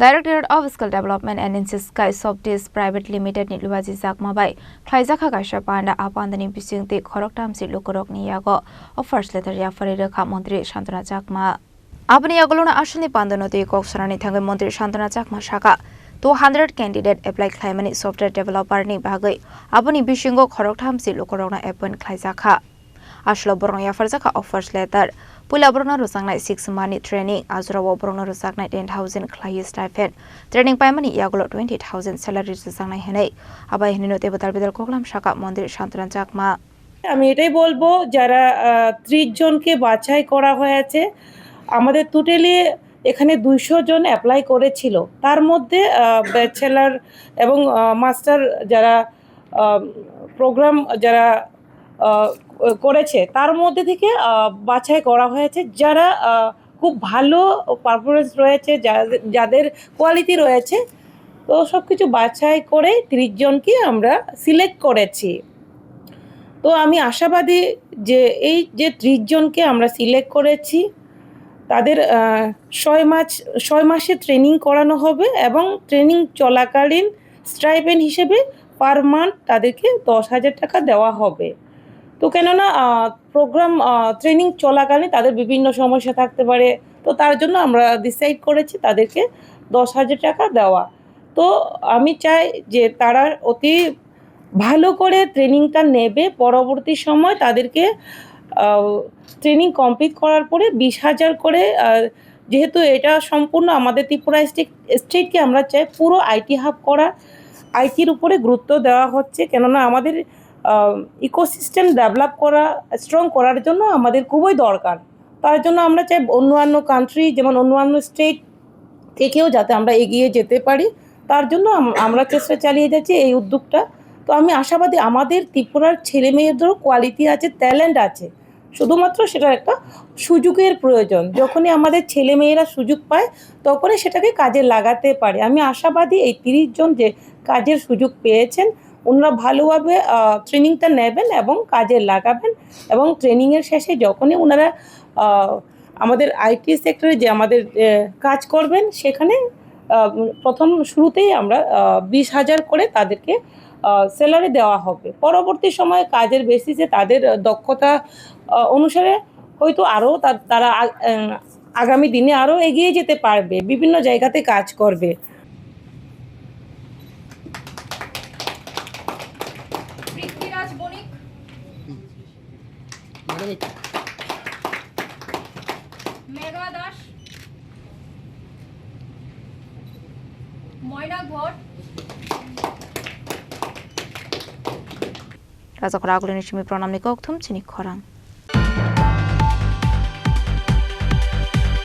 Directorate of Skill Development and Sky Softis Private Limited ni luwaji zakma bai khlaijaka kaisha panda apandani bisingte khoroktam si lokorok ni yago offers letter ya farira kha mantri Shantana Chakma apni yagolona ashani pandanote koksarani thangai mantri Shantana Chakma shaka 200 candidate apply khlaimani software developer ni bagai apni bisingo khoroktam si lokorokna appoint khlaijaka ashlo borong ya farjaka offers letter Pula Brona Rusangnai 6 money training, Azrawa Brona Rusagnai 10,000 Clay stipend, training Pimani Yagolo 20,000 salary Rusangnai Hene, Abai Hino Tebatal Bedel Koklam Shaka Mondir Shantana Chakma. আমি এটাই বলবো যারা 30 জনকে বাছাই করা হয়েছে আমাদের totally এখানে 200 জন অ্যাপ্লাই করেছিল তার মধ্যে ব্যাচেলর এবং মাস্টার যারা প্রোগ্রাম যারা করেছে তার মধ্যে থেকে বাছাই করা হয়েছে যারা খুব ভালো পারফরমেন্স রয়েছে যাদের কোয়ালিটি রয়েছে তো সবকিছু বাছাই করে 30 জনকে আমরা সিলেক্ট করেছি তো আমি আশাবাদী যে এই যে 30 জনকে আমরা সিলেক্ট করেছি তাদের 6 মাসে ট্রেনিং করানো হবে এবং ট্রেনিং চলাকালীন স্টাইপেন্ড হিসেবে পার মান্থ তাদেরকে 10,000 টাকা দেওয়া হবে তো কেননা প্রোগ্রাম ট্রেনিং চলাকালীন তাদের বিভিন্ন সমস্যা থাকতে পারে তো তার জন্য আমরা ডিসাইড করেছি তাদেরকে 10,000 টাকা দেওয়া তো আমি চাই যে তারা অতি ভালো করে ট্রেনিংটা নেবে পরবর্তী সময় তাদেরকে ট্রেনিং কমপ্লিট করার পরে 20,000 করে যেহেতু এটা সম্পূর্ণ আমাদের ত্রিপুরা স্টেটকে আমরা চাই পুরো আইটি হাব করা আইটির উপরে গুরুত্ব দেওয়া হচ্ছে কেননা আমাদের ইকোসিস্টেম ডেভেলপ করা স্ট্রং করার জন্য আমাদের খুবই দরকার তার জন্য আমরা চাই অন্যান্য কান্ট্রি যেমন অন্যান্য স্টেট থেকেও যাতে আমরা এগিয়ে যেতে পারি তার জন্য আমরা চেষ্টা চালিয়ে যাচ্ছি এই উদ্যোগটা তো আমি আশাবাদী আমাদের ত্রিপুরার ছেলে মেয়েদেরও কোয়ালিটি আছে ট্যালেন্ট আছে শুধুমাত্র সেটা একটা সুযোগের প্রয়োজন যখনই আমাদের ছেলে মেয়েরা সুযোগ পায় তখনই সেটাকে কাজে লাগাতে পারে আমি আশাবাদী এই 30 জন যে কাজের সুযোগ পেয়েছেন ওনারা ভালোভাবে ট্রেনিংটা নেবেন এবং কাজে লাগাবেন এবং ট্রেনিংয়ের শেষে যখনই ওনারা আমাদের আইটি সেক্টরে যে আমাদের কাজ করবেন সেখানে প্রথম শুরুতেই আমরা 20,000 করে তাদেরকে স্যালারি দেওয়া হবে পরবর্তী সময়ে কাজের বেসিসে তাদের দক্ষতা অনুসারে হয়তো আরও তারা আগামী দিনে আরও এগিয়ে যেতে পারবে বিভিন্ন জায়গাতে কাজ করবে মেঘা দাস ময়না ঘট Raja Khoragulini Shimi Pranam Nikok Thum Chini Khorang